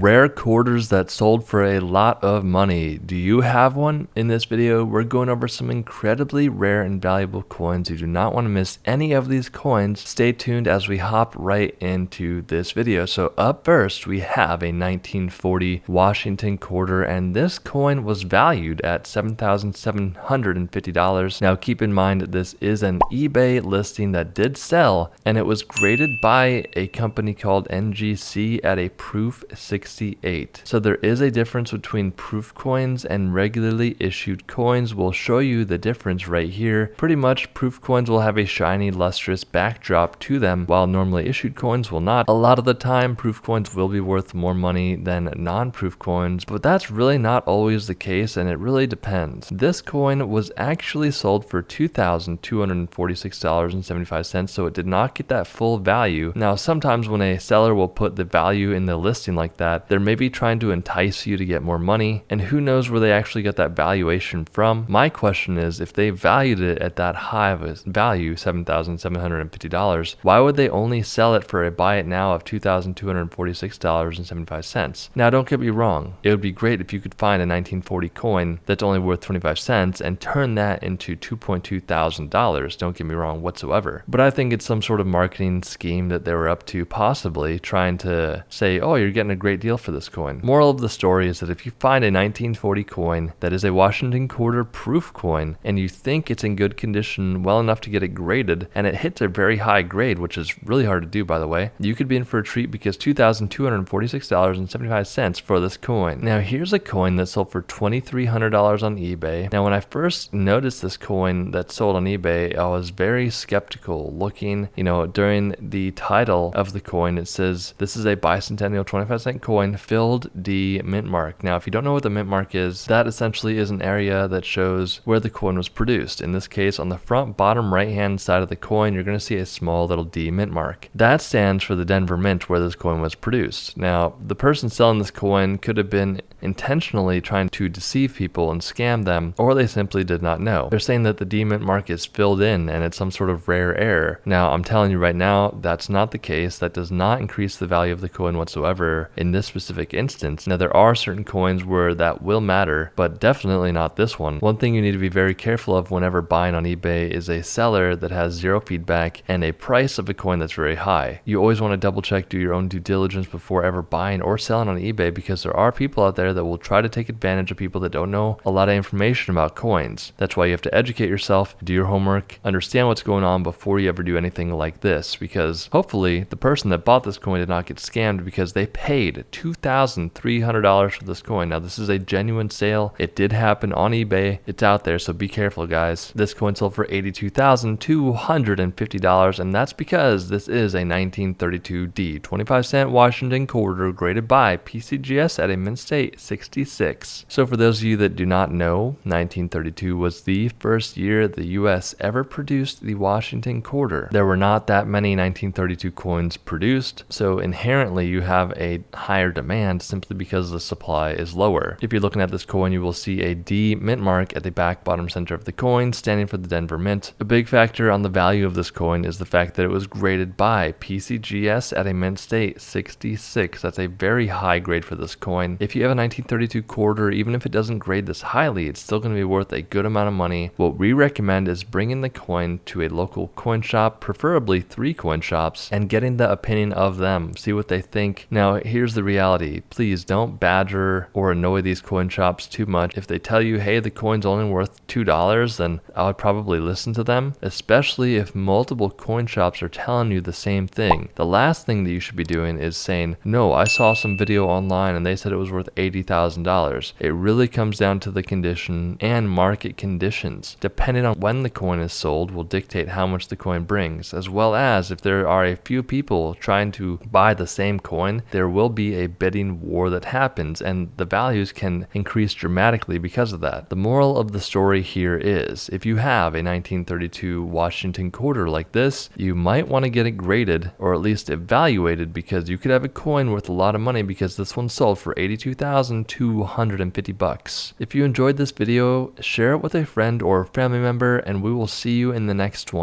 rare quarters that sold for a lot of money. Do you have one? In this video, we're going over some incredibly rare and valuable coins. You do not want to miss any of these coins. Stay tuned as we hop right into this video. So up first, we have a 1940 Washington quarter, and this coin was valued at $7,750. Now keep in mind, this is an eBay listing that did sell, and it was graded by a company called NGC at a proof 68. So there is a difference between proof coins and regularly issued coins. We'll show you the difference right here. Pretty much proof coins will have a shiny, lustrous backdrop to them, while normally issued coins will not. A lot of the time, proof coins will be worth more money than non-proof coins, but that's really not always the case, and it really depends. This coin was actually sold for $2,246.75, so it did not get that full value. Now, sometimes when a seller will put the value in the listing like that, they're maybe trying to entice you to get more money, and who knows where they actually got that valuation from. My question is, if they valued it at that high of a value, $7,750, why would they only sell it for a buy it now of $2,246.75? Now, don't get me wrong, it would be great if you could find a 1940 coin that's only worth 25 cents and turn that into $2.2 thousand. Don't get me wrong whatsoever, but I think it's some sort of marketing scheme that they were up to, possibly trying to say, oh, you're getting a great deal for this coin. Moral of the story is that if you find a 1940 coin that is a Washington quarter proof coin and you think it's in good condition, well enough to get it graded, and it hits a very high grade, which is really hard to do, by the way, you could be in for a treat, because $2,246.75 for this coin. Now here's a coin that sold for $2,300 on eBay. Now when I first noticed this coin that sold on eBay, I was very skeptical, looking, during the title of the coin, it says this is a bicentennial 25-cent coin, filled D mint mark. Now if you don't know what the mint mark is, that essentially is an area that shows where the coin was produced. In this case, on the front bottom right hand side of the coin, you're going to see a small little D mint mark. That stands for the Denver Mint, where this coin was produced. Now the person selling this coin could have been intentionally trying to deceive people and scam them, or they simply did not know. They're saying that the D mint mark is filled in and it's some sort of rare air. Now I'm telling you right now, that's not the case. That does not increase the value of the coin whatsoever in this specific instance. Now there are certain coins where that will matter, but definitely not this one. One thing you need to be very careful of whenever buying on eBay is a seller that has zero feedback and a price of a coin that's very high. You always want to double check, do your own due diligence before ever buying or selling on eBay, because there are people out there that will try to take advantage of people that don't know a lot of information about coins. That's why you have to educate yourself, do your homework, understand what's going on before you ever do anything like this, because hopefully the person that bought this coin did not get scammed, because they paid $2,300 for this coin. Now this is a genuine sale. It did happen on eBay. It's out there, so be careful, guys. This coin sold for $82,250, and that's because this is a 1932 D 25-cent Washington quarter graded by PCGS at a mint state 66. So for those of you that do not know, 1932 was the first year the US ever produced the Washington quarter. There were not that many 1932 coins produced, so inherently you have a higher demand simply because the supply is lower. If you're looking at this coin, you will see a D mint mark at the back bottom center of the coin, standing for the Denver Mint. A big factor on the value of this coin is the fact that it was graded by PCGS at a mint state 66. That's a very high grade for this coin. If you have a 1932 quarter, even if it doesn't grade this highly, it's still going to be worth a good amount of money. What we recommend is bringing the coin to a local coin shop, preferably 3 coin shops, and getting the opinion of them. See what they think. Now, here's the reality. Please don't badger or annoy these coin shops too much. If they tell you, hey, the coin's only worth $2, then I would probably listen to them, especially if multiple coin shops are telling you the same thing. The last thing that you should be doing is saying, no, I saw some video online and they said it was worth $80,000. It really comes down to the condition and market conditions. Depending on when the coin is sold will dictate how much the coin brings, as well as if there are a few people trying to buy the same coin, there will be a bidding war that happens, and the values can increase dramatically because of that. The moral of the story here is, if you have a 1932 Washington quarter like this, you might want to get it graded, or at least evaluated, because you could have a coin worth a lot of money, because this one sold for $82,250. If you enjoyed this video, share it with a friend or family member, and we will see you in the next one.